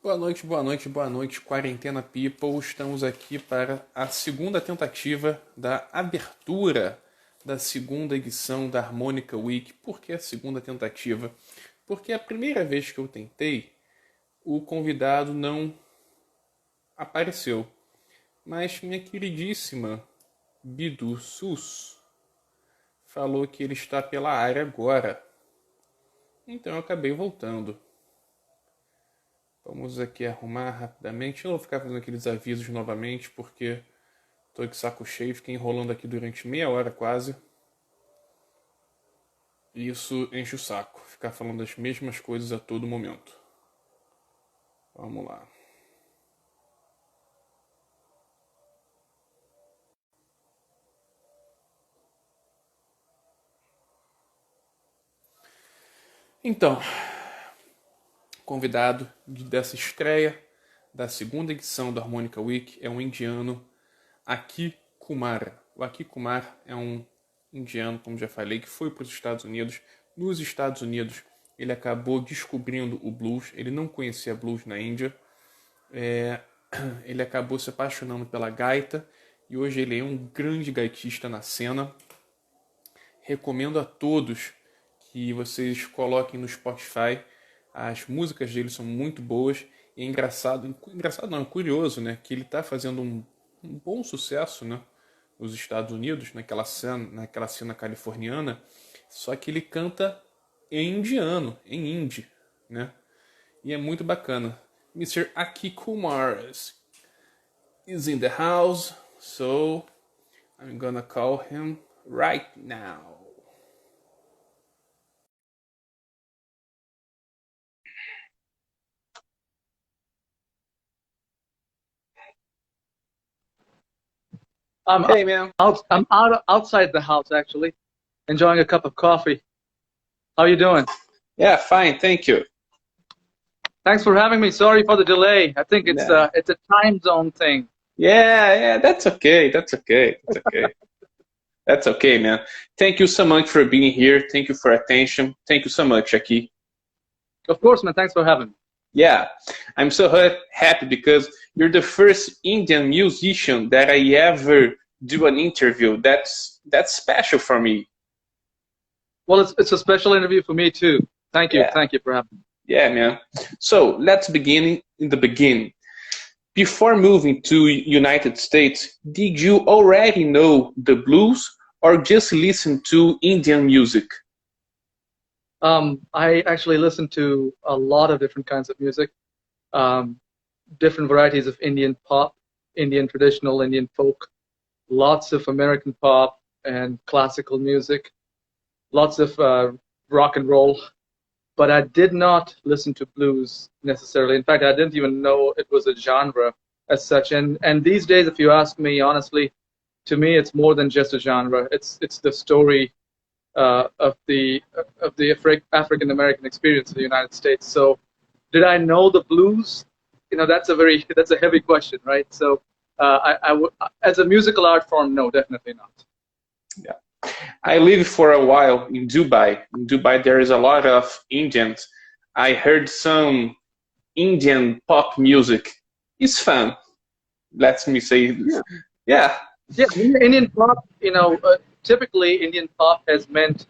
Boa noite, boa noite, boa noite, Quarentena People. Estamos aqui para a segunda tentativa da abertura da segunda edição da Harmonica Week. Por que a segunda tentativa? Porque a primeira vez que eu tentei, o convidado não apareceu. Mas minha queridíssima Bidu Sus falou que ele está pela área agora. Então eu acabei voltando. Vamos aqui arrumar rapidamente. Eu não vou ficar fazendo aqueles avisos novamente, porque estou de saco cheio. Fiquei enrolando aqui durante meia hora quase. E isso enche o saco. Ficar falando as mesmas coisas a todo momento. Vamos lá. Então, convidado dessa estreia da segunda edição da Harmonica Week é um indiano, Aki Kumar. O Aki Kumar é um indiano, como já falei, que foi para os Estados Unidos. Nos Estados Unidos, ele acabou descobrindo o blues. Ele não conhecia blues na Índia. Ele acabou se apaixonando pela gaita e hoje ele é um grande gaitista na cena. Recomendo a todos que vocês coloquem no Spotfy. As músicas dele são muito boas. E é engraçado não, é curioso, né? Que ele está fazendo um bom sucesso, né? Nos Estados Unidos, naquela cena californiana. Só que ele canta em indiano, em hindi, né? E é muito bacana. Mr. Aki Kumar is in the house, so I'm gonna call him right now. Hey, man. I'm outside the house actually, enjoying a cup of coffee. How are you doing? Yeah, fine, thank you. Thanks for having me. Sorry for the delay. I think it's Yeah. it's a time zone thing. Yeah, that's okay. That's okay. That's okay, man. Thank you so much for being here. Thank you for attention. Thank you so much, Aki. Of course, man. Thanks for having me. Yeah, I'm so happy because you're the first Indian musician that I ever do an interview. That's special for me. Well, it's a special interview for me too. Thank you. Yeah. Thank you for having me. Yeah, man. So let's begin in the beginning. Before moving to United States, did you already know the blues or just listen to Indian music? I actually listen to a lot of different kinds of music, different varieties of Indian pop, Indian traditional, Indian folk, lots of American pop and classical music, lots of rock and roll. But I did not listen to blues necessarily. In fact, I didn't even know it was a genre as such. And these days, if you ask me honestly, to me, it's more than just a genre. It's the story of the African American experience in the United States. So, did I know the blues? You know, that's a heavy question, right? So, as a musical art form, no, definitely not. Yeah. I lived for a while in Dubai. In Dubai, there is a lot of Indians. I heard some Indian pop music. It's fun. Let me say, yeah. Yeah, Indian pop. You know, typically Indian pop has meant,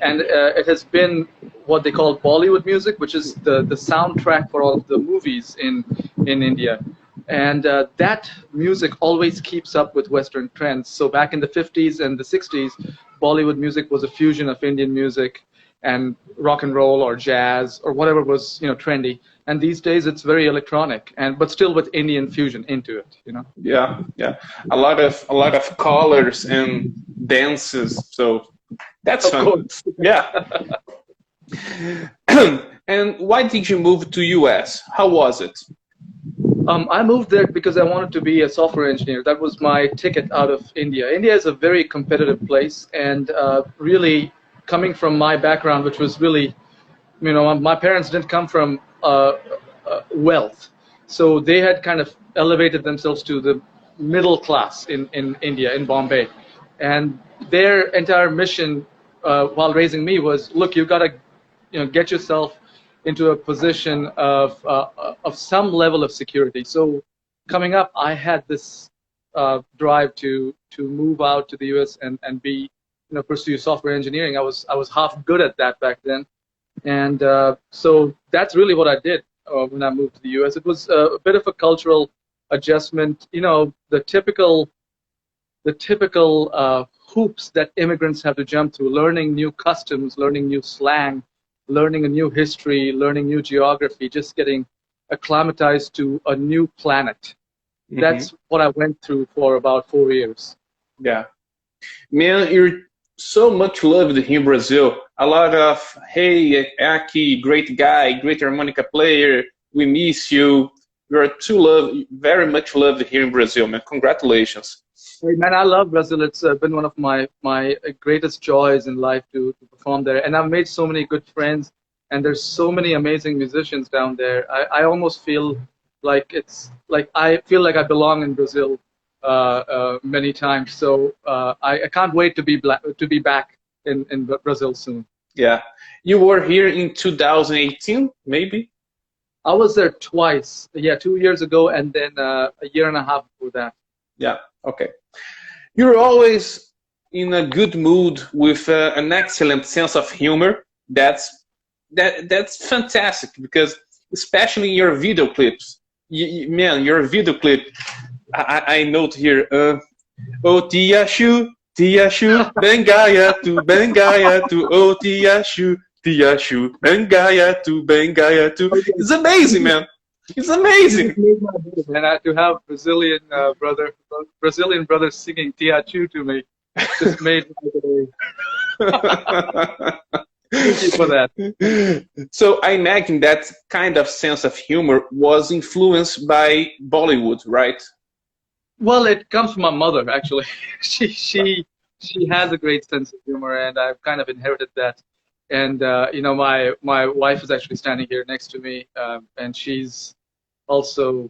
and it has been what they call Bollywood music, which is the soundtrack for all of the movies in India. And that music always keeps up with Western trends. So back in the 50s and the 60s, Bollywood music was a fusion of Indian music and rock and roll or jazz or whatever was, you know, trendy. And these days it's very electronic, but still with Indian fusion into it, you know. Yeah. A lot of colors and dances. So that's fun. Course. Yeah. And why did you move to US? How was it? I moved there because I wanted to be a software engineer. That was my ticket out of India. India is a very competitive place, and really coming from my background, which was really, you know, my parents didn't come from wealth, so they had kind of elevated themselves to the middle class in India, in Bombay, and their entire mission while raising me was, look, you got to, you know, get yourself into a position of some level of security. So coming up, I had this drive to move out to the U.S. and be, pursue software engineering. I was half good at that back then, and so that's really what I did when I moved to the U.S. It was a bit of a cultural adjustment. The typical hoops that immigrants have to jump through: learning new customs, learning new slang, learning a new history, learning new geography, just getting acclimatized to a new planet. That's what I went through for about 4 years. Yeah. Man, you're so much loved here in Brazil. A lot of, hey, Aki, great guy, great harmonica player, we miss you. You're very much loved here in Brazil, man. Congratulations. Hey, man, I love Brazil. It's been one of my greatest joys in life to perform there. And I've made so many good friends, and there's so many amazing musicians down there. I almost feel like I feel like I belong in Brazil many times. So I can't wait to be back in Brazil soon. Yeah. You were here in 2018, maybe? I was there twice. Yeah, 2 years ago, and then a year and a half before that. Yeah, okay. You're always in a good mood with an excellent sense of humor. That's fantastic, because especially in your video clips, man, your video clip, I note here, oh tia Shu, bengaya tu, oh tia Shu, bengaya tu. It's amazing, man. It's amazing. And to have Brazilian brothers singing Tia Chu to me just made my day. Thank you for that. So I imagine that kind of sense of humor was influenced by Bollywood, right? Well, it comes from my mother, actually. She has a great sense of humor, and I've kind of inherited that. And my wife is actually standing here next to me, and she's also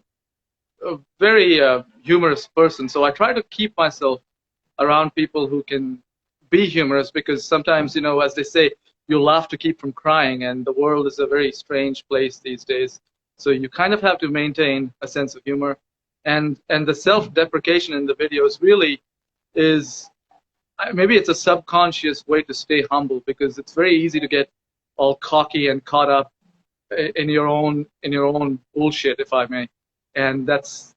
a very humorous person. So I try to keep myself around people who can be humorous, because sometimes, as they say, you laugh to keep from crying, and the world is a very strange place these days. So you kind of have to maintain a sense of humor, and the self-deprecation in the videos really is, maybe it's a subconscious way to stay humble, because it's very easy to get all cocky and caught up in your own bullshit, if I may. And that's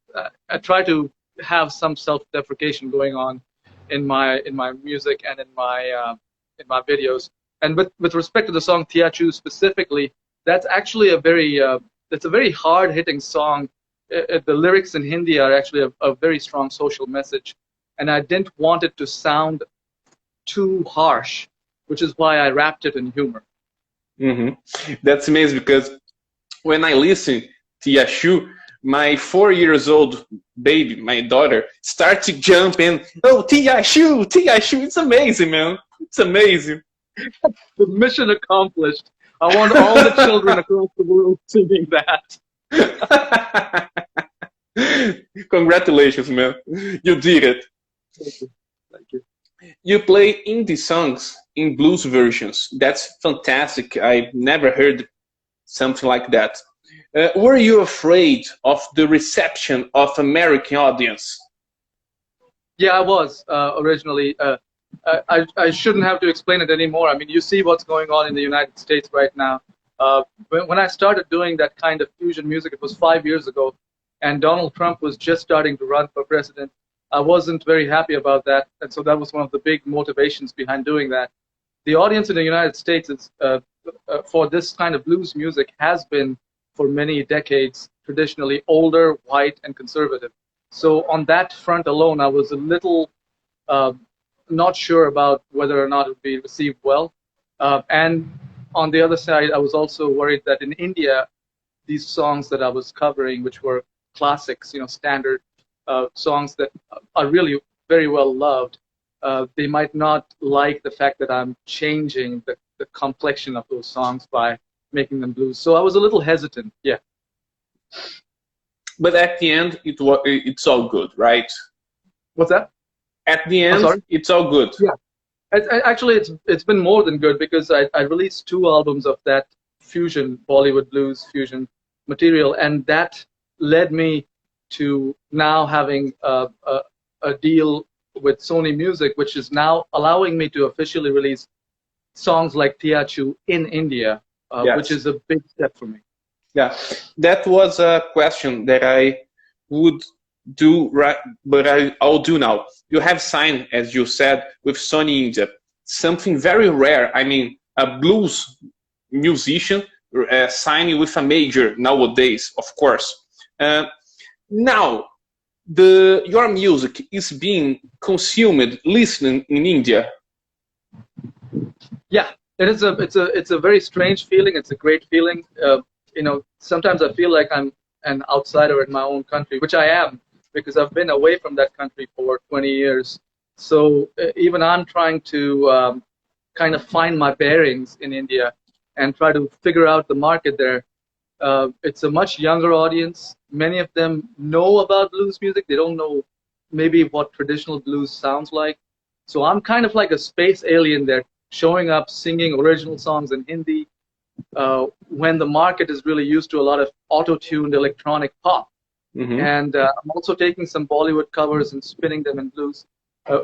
I try to have some self-deprecation going on in my music and in my videos. And with respect to the song Tia Chu specifically, that's actually a very hard-hitting song. The lyrics in Hindi are actually a very strong social message, and I didn't want it to sound too harsh, which is why I wrapped it in humor. That's amazing, because when I listen to Yashu, my 4 years old baby, my daughter, starts to jump and, oh, Yashu, it's amazing, man. It's amazing. The mission accomplished. I want all the children across the world singing that. Congratulations, man. You did it. Thank you. Thank you. You play indie songs in blues versions. That's fantastic. I've never heard something like that. Were you afraid of the reception of American audience? Yeah, I was originally. I shouldn't have to explain it anymore. I mean, you see what's going on in the United States right now. When I started doing that kind of fusion music, it was 5 years ago, and Donald Trump was just starting to run for president. I wasn't very happy about that, and so that was one of the big motivations behind doing that. The audience in the United States is, for this kind of blues music, has been for many decades traditionally older, white, and conservative. So on that front alone, I was a little not sure about whether or not it would be received well. And on the other side, I was also worried that in India, these songs that I was covering, which were classics, standard songs that are really very well loved, they might not like the fact that I'm changing the complexion of those songs by making them blues. So I was a little hesitant, yeah. But at the end, it's all good, right? What's that? At the end, it's all good. Yeah. Actually, it's been more than good, because I released 2 albums of that fusion, Bollywood blues fusion material, and that led me to now having a deal with Sony Music, which is now allowing me to officially release songs like Tiachu in India, which is a big step for me. Yeah, that was a question that I would do, right, but I'll do now. You have signed, as you said, with Sony India, something very rare. I mean, a blues musician signing with a major nowadays, of course. Now, your music is being consumed, listened in India. Yeah, it's a very strange feeling. It's a great feeling. You know, sometimes I feel like I'm an outsider in my own country, which I am, because I've been away from that country for 20 years. So even I'm trying to kind of find my bearings in India and try to figure out the market there. It's a much younger audience. Many of them know about blues music. They don't know maybe what traditional blues sounds like. So I'm kind of like a space alien there, showing up, singing original songs in Hindi, when the market is really used to a lot of auto-tuned electronic pop. Mm-hmm. And I'm also taking some Bollywood covers and spinning them in blues,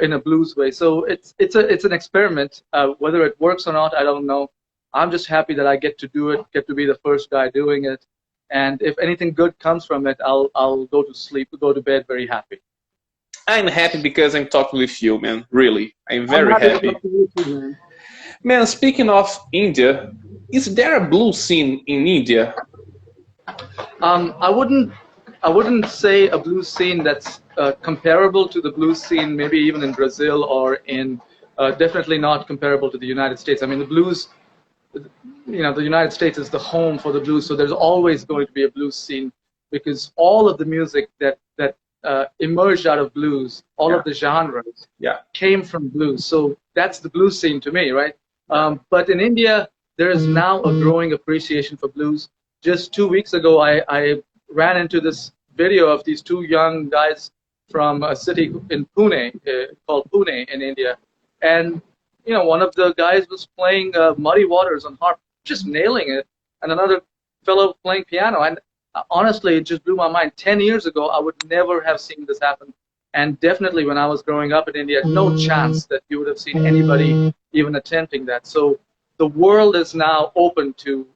in a blues way. So it's an experiment. Whether it works or not, I don't know. I'm just happy that I get to do it, get to be the first guy doing it. And if anything good comes from it, I'll go to sleep, go to bed very happy. I'm happy because I'm talking with you, man. Really, I'm very happy. To you too, man. Man, speaking of India, is there a blues scene in India? I wouldn't say a blues scene that's comparable to the blues scene, maybe even in Brazil or in definitely not comparable to the United States. I mean, the blues, you know, the United States is the home for the blues, so there's always going to be a blues scene because all of the music that emerged out of blues, all of the genres came from blues. So that's the blues scene to me, right? But in India, there is now a growing appreciation for blues. Just 2 weeks ago, I ran into this video of these two young guys from a city in Pune, called Pune in India. And, you know, one of the guys was playing Muddy Waters on harp, just nailing it, and another fellow playing piano. And honestly, it just blew my mind. 10 years ago, I would never have seen this happen. And definitely when I was growing up in India, no chance that you would have seen anybody even attempting that. So the world is now open to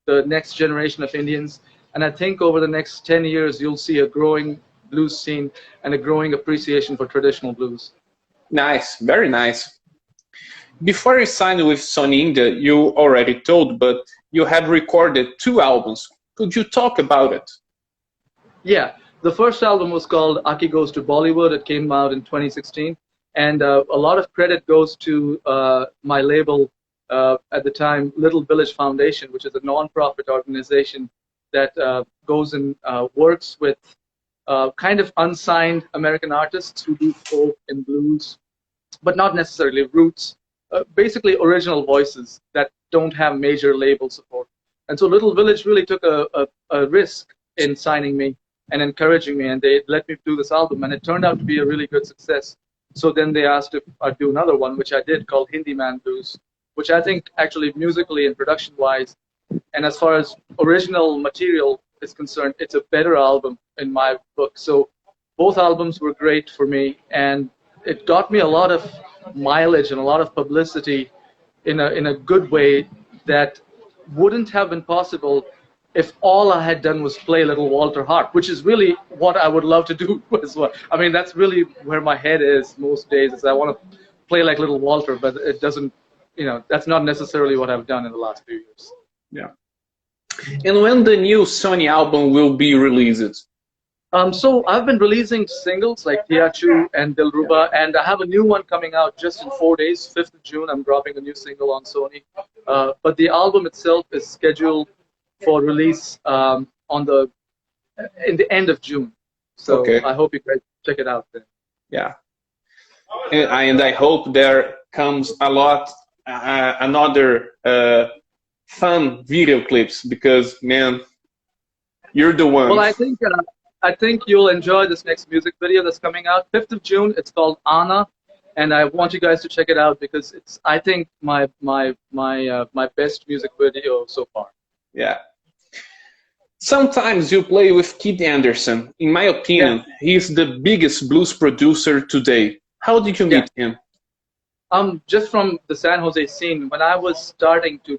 the next generation of Indians. And I think over the next 10 years, you'll see a growing blues scene and a growing appreciation for traditional blues. Nice, very nice. Before you signed with Sony India, you already told, but you have recorded 2 albums. Could you talk about it? Yeah, the first album was called Aki Goes to Bollywood. It came out in 2016. And a lot of credit goes to my label at the time, Little Village Foundation, which is a non-profit organization that goes and works with kind of unsigned American artists who do folk and blues, but not necessarily roots, basically original voices that don't have major label support. And so Little Village really took a risk in signing me and encouraging me, and they let me do this album, and it turned out to be a really good success. So then they asked if I'd do another one, which I did, called Hindi Man Blues, which I think actually musically and production-wise, and as far as original material is concerned, it's a better album in my book. So both albums were great for me, and it got me a lot of mileage and a lot of publicity in a good way that wouldn't have been possible if all I had done was play Little Walter harp, which is really what I would love to do as well. I mean, that's really where my head is most days, is I want to play like Little Walter, but it doesn't, you know, that's not necessarily what I've done in the last few years. Yeah. And when the new Sony album will be released? So I've been releasing singles like Tiachu and Dilruba, and I have a new one coming out just in 4 days, 5th of June. I'm dropping a new single on Sony. But the album itself is scheduled for release in the end of June. So I hope you guys check it out then. Yeah. And I hope there comes a lot, another fun video clips, because, man, you're the one. Well, I think you'll enjoy this next music video that's coming out 5th of June. It's called Anna, and I want you guys to check it out because it's, I think, my best music video so far. Yeah. Sometimes you play with Keith Anderson. In my opinion, he's the biggest blues producer today. How did you meet him? Just from the San Jose scene, when I was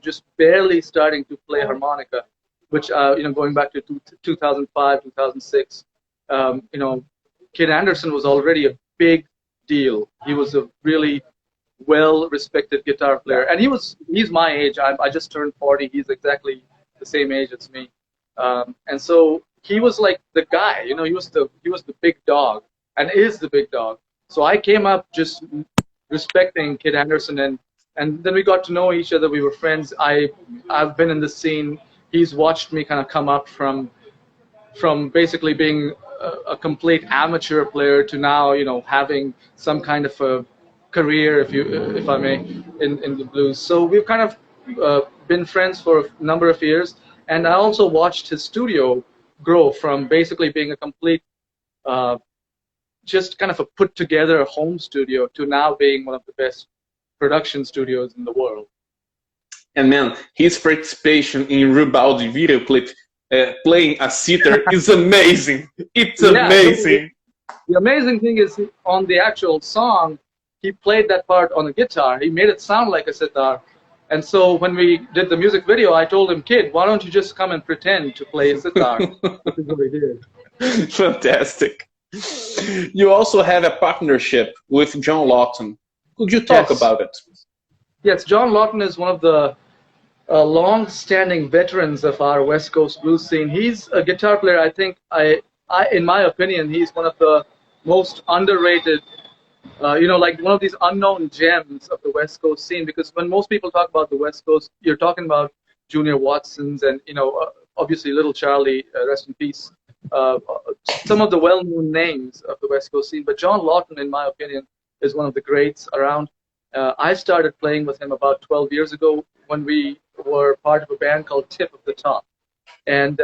just barely starting to play harmonica, which, going back to 2005, 2006, Kid Anderson was already a big deal. He was a really well-respected guitar player, and he's my age. I just turned 40. He's exactly the same age as me, and so he was like the guy. He was the big dog, and is the big dog. So I came up just respecting Kid Anderson, and then we got to know each other. We were friends. I've been in the scene. He's watched me kind of come up from basically being a complete amateur player to now, having some kind of a career, if I may, in the blues. So we've kind of been friends for a number of years, and I also watched his studio grow from basically being a complete just kind of a put-together home studio to now being one of the best production studios in the world. And man, his participation in Rubaldi video clip, playing a sitar, is amazing. It's amazing. The amazing thing is, on the actual song, he played that part on the guitar. He made it sound like a sitar. And so when we did the music video, I told him, "Kid, why don't you just come and pretend to play a sitar?" Which is what he did. Fantastic. You also have a partnership with John Lawton. Could you talk about it? Yes, John Lawton is one of the long-standing veterans of our West Coast blues scene. He's a guitar player. I think, in my opinion, he's one of the most underrated, like one of these unknown gems of the West Coast scene. Because when most people talk about the West Coast, you're talking about Junior Watsons and, obviously Little Charlie, rest in peace. Some of the well-known names of the West Coast scene, but John Lawton, in my opinion, is one of the greats around. I started playing with him about 12 years ago when we were part of a band called Tip of the Top. And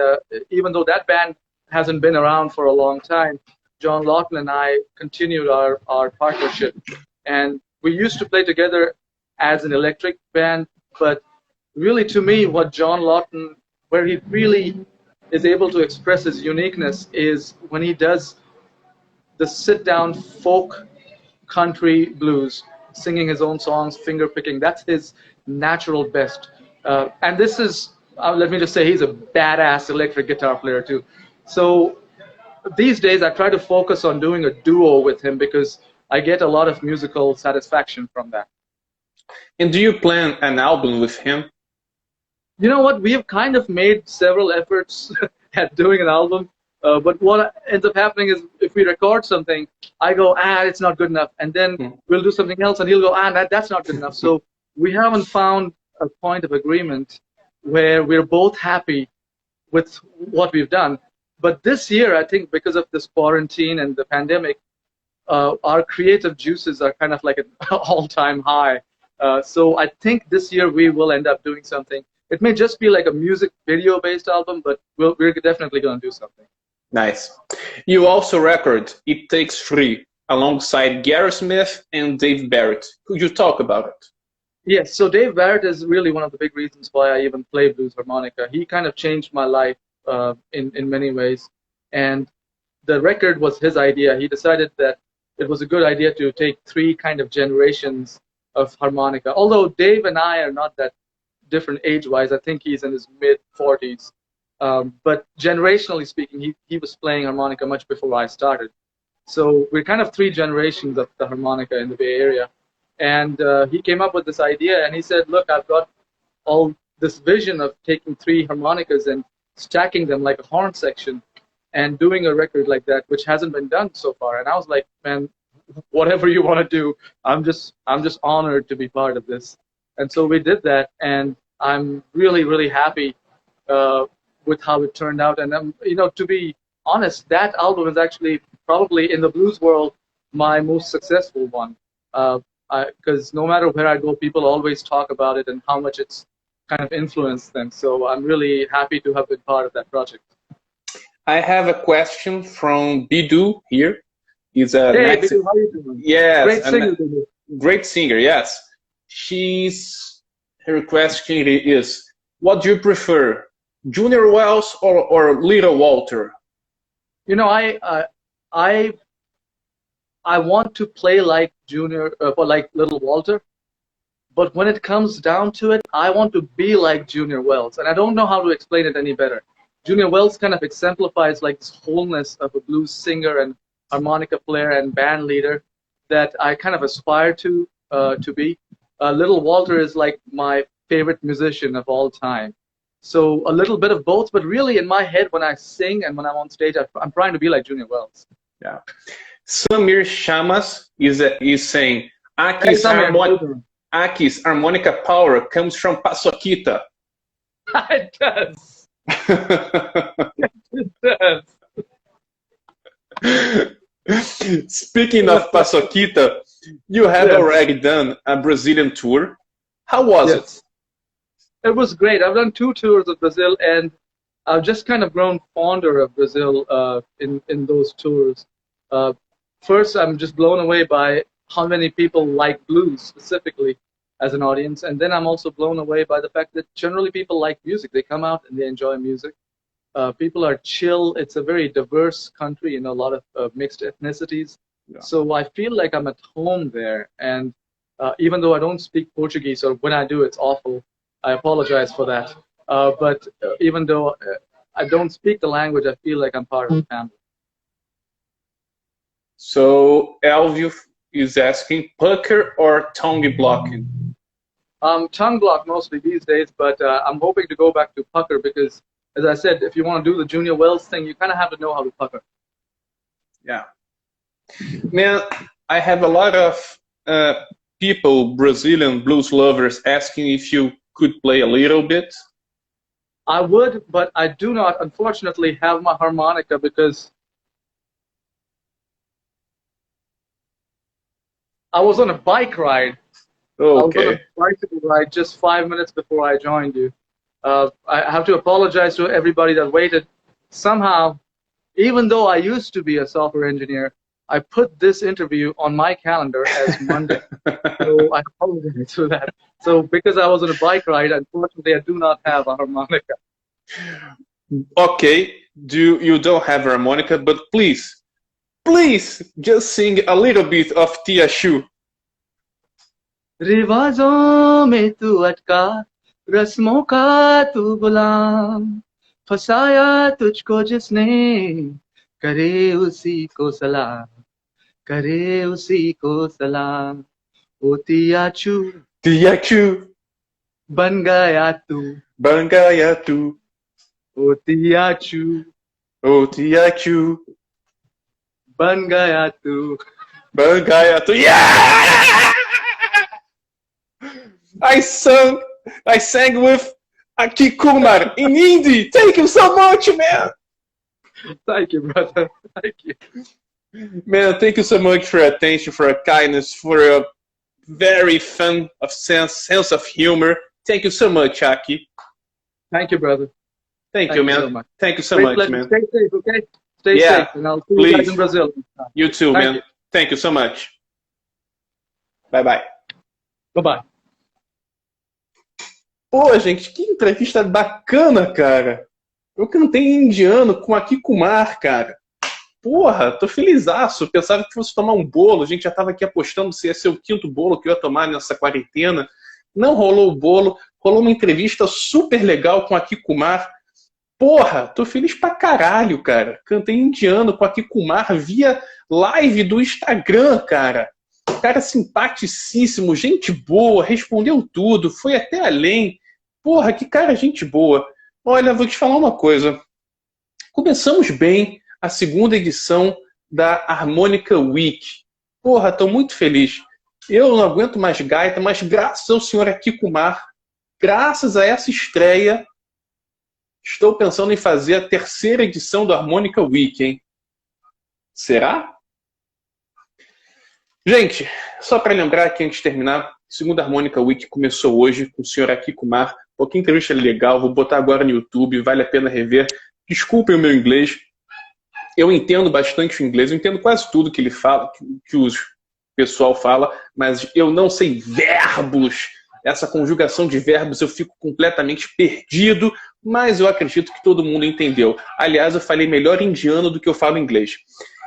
even though that band hasn't been around for a long time, John Lawton and I continued our partnership. And we used to play together as an electric band, but really, to me, what John Lawton, where he really is able to express his uniqueness, is when he does the sit-down folk country blues, singing his own songs, finger picking. That's his natural best. And this is, let me just say, he's a badass electric guitar player too. So these days I try to focus on doing a duo with him because I get a lot of musical satisfaction from that. And do you plan an album with him? You know what? We have kind of made several efforts at doing an album, but what ends up happening is if we record something, I go, it's not good enough, and then we'll do something else, and he'll go, that's not good enough. So we haven't found a point of agreement where we're both happy with what we've done. But this year, I think because of this quarantine and the pandemic, our creative juices are kind of like an all-time high. So I think this year we will end up doing something. It may just be like a music video-based album, but we're definitely going to do something. Nice. You also record It Takes Three alongside Gary Smith and Dave Barrett. Could you talk about it? Yes, so Dave Barrett is really one of the big reasons why I even play blues harmonica. He kind of changed my life in many ways. And the record was his idea. He decided that it was a good idea to take three kind of generations of harmonica. Although Dave and I are not that different age-wise. I think he's in his mid-40s. But generationally speaking, he was playing harmonica much before I started. So we're kind of three generations of the harmonica in the Bay Area. And he came up with this idea, and he said, look, I've got all this vision of taking three harmonicas and stacking them like a horn section and doing a record like that, which hasn't been done so far. And I was like, man, whatever you want to do, I'm just honored to be part of this. And so we did that, and I'm really, really happy with how it turned out. And to be honest, that album is actually probably in the blues world my most successful one, because no matter where I go, people always talk about it and how much it's kind of influenced them. So I'm really happy to have been part of that project. I have a question from Bidu here. He's a Bidu, how are you doing? Yes, great singer. Great singer. Yes, her question is, what do you prefer, Junior Wells or Little Walter? You know, I want to play like like Little Walter, but when it comes down to it, I want to be like Junior Wells, and I don't know how to explain it any better. Junior Wells kind of exemplifies like this wholeness of a blues singer and harmonica player and band leader that I kind of aspire to be. Little Walter is like my favorite musician of all time. So a little bit of both, but really in my head when I sing and when I'm on stage, I'm trying to be like Junior Wells. Yeah. Samir Shamas is saying, Hey, Samir, Aki's harmonica power comes from Paçoquita. it does. It does. Speaking of Paçoquita, you have already done a Brazilian tour. How was it? It was great. I've done 2 tours of Brazil, and I've just kind of grown fonder of Brazil in those tours. First, I'm just blown away by how many people like blues specifically as an audience, and then I'm also blown away by the fact that generally people like music. They come out and they enjoy music. People are chill. It's a very diverse country, a lot of mixed ethnicities. Yeah. So I feel like I'm at home there, and even though I don't speak Portuguese, or when I do, it's awful. I apologize for that. But even though I don't speak the language, I feel like I'm part of the family. So Elvio is asking, pucker or tongue blocking? Tongue block mostly these days, but I'm hoping to go back to pucker because, as I said, if you want to do the Junior Wells thing, you kind of have to know how to pucker. Yeah. Man, I have a lot of people, Brazilian blues lovers, asking if you could play a little bit. I would, but I do not, unfortunately, have my harmonica because I was on a bike ride. Okay. I was on a bicycle ride just 5 minutes before I joined you. I have to apologize to everybody that waited. Somehow, even though I used to be a software engineer, I put this interview on my calendar as Monday. So I apologize for that. So because I was on a bike ride, unfortunately, I do not have a harmonica. Okay, you don't have a harmonica, but please just sing a little bit of Tia Shu. रिवाजों में तू अटका रस्मों का तू गुलाम फसाया तुझको जिसने करे उसी को सलाम करे उसी को सलाम ओ तिया चू बन गया तू ओ तिया चू बन गया तू Yeah! I sang with Aki Kumar in Hindi. Thank you so much, man. Thank you, brother. Thank you. Man, thank you so much for your attention, for your kindness, for your very fun of sense of humor. Thank you so much, Aki. Thank you, brother. Thank you, man. So much. Thank you so much, pleasure. man. Stay safe, okay? Stay safe, and I'll see you guys in Brazil. You too, man. Thank you so much. Bye-bye. Bye-bye. Pô, gente, que entrevista bacana, cara. Eu cantei em indiano com Aki Kumar, cara. Porra, tô felizaço. Pensava que fosse tomar um bolo. A gente já tava aqui apostando se ia ser o 5º bolo que eu ia tomar nessa quarentena. Não rolou o bolo. Rolou uma entrevista super legal com Aki Kumar. Porra, tô feliz pra caralho, cara. Cantei em indiano com Aki Kumar via live do Instagram, cara. Cara simpaticíssimo, gente boa, respondeu tudo, foi até além. Porra, que cara, gente boa. Olha, vou te falar uma coisa. Começamos bem a 2ª edição da Harmonica Week. Porra, tô muito feliz. Eu não aguento mais gaita, mas graças ao senhor Aki Kumar, graças a essa estreia, estou pensando em fazer a 3ª edição do Harmonica Week, hein? Será? Gente, só para lembrar aqui antes de terminar, a 2ª Harmonica Week começou hoje com o senhor Aki Kumar. Pô, que entrevista legal, vou botar agora no YouTube, vale a pena rever. Desculpem o meu inglês, eu entendo bastante o inglês, eu entendo quase tudo que ele fala, que o pessoal fala, mas eu não sei verbos essa conjugação de verbos eu fico completamente perdido, mas eu acredito que todo mundo entendeu. Aliás, eu falei melhor indiano do que eu falo inglês.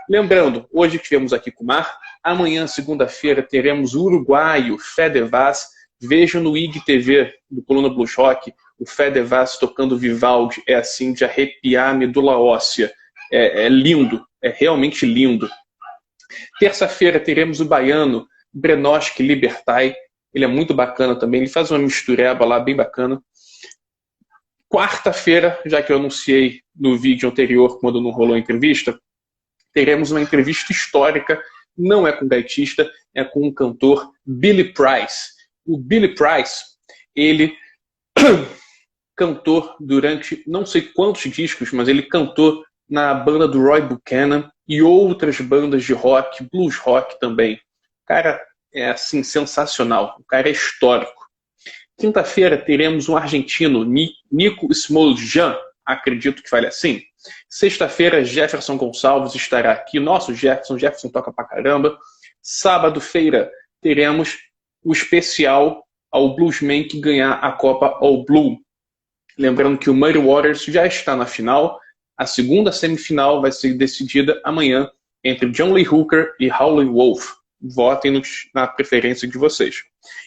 Lembrando, hoje tivemos Aki Kumar, amanhã, segunda-feira, teremos o uruguaio Fede Vaz. Vejo no IGTV do Coluna Blues Rock o Fede Vaz tocando Vivaldi, é assim de arrepiar a medula óssea. É lindo, é realmente lindo. Terça-feira teremos o baiano Brenoski Libertai, ele é muito bacana também, ele faz uma mistureba lá bem bacana. Quarta-feira, já que eu anunciei no vídeo anterior, quando não rolou a entrevista, teremos uma entrevista histórica, não é com gaitista, é com o cantor Billy Price. O Billy Price, ele cantou durante não sei quantos discos, mas ele cantou na banda do Roy Buchanan e outras bandas de rock, blues rock também. O cara é assim sensacional, o cara é histórico. Quinta-feira teremos um argentino, Nico Smoljan, acredito que fale assim. Sexta-feira, Jefferson Gonçalves estará aqui. Nosso Jefferson toca pra caramba. Sábado-feira, teremos o especial ao Bluesman que ganhar a Copa All Blue. Lembrando que o Muddy Waters já está na final. A segunda semifinal vai ser decidida amanhã entre John Lee Hooker e Howlin' Wolf. Votem na preferência de vocês.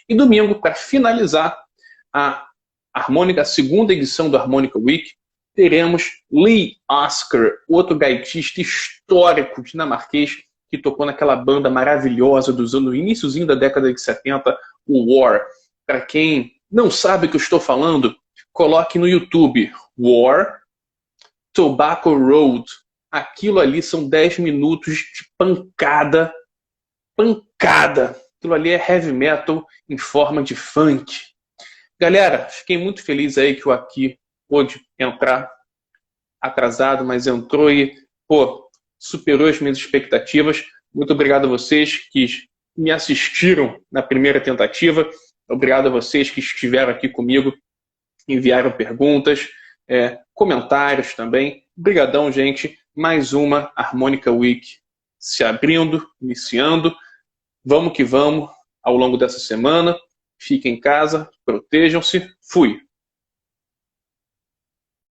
E domingo, para finalizar a Harmonica, a segunda edição do Harmonica Week, teremos Lee Oscar, outro gaitista histórico dinamarquês que tocou naquela banda maravilhosa do iníciozinho da década de 70, o War. Para quem não sabe o que eu estou falando, coloque no YouTube War, Tobacco Road. Aquilo ali são 10 minutos de pancada. Aquilo ali é heavy metal em forma de funk. Galera, fiquei muito feliz aí que o Aki pôde entrar atrasado, mas entrou e, superou as minhas expectativas. Muito obrigado a vocês que me assistiram na primeira tentativa. Obrigado a vocês que estiveram aqui comigo, enviaram perguntas, comentários também. Obrigadão, gente. Mais uma Harmonica Week se abrindo, iniciando. Vamos que vamos ao longo dessa semana. Fiquem em casa, protejam-se. Fui!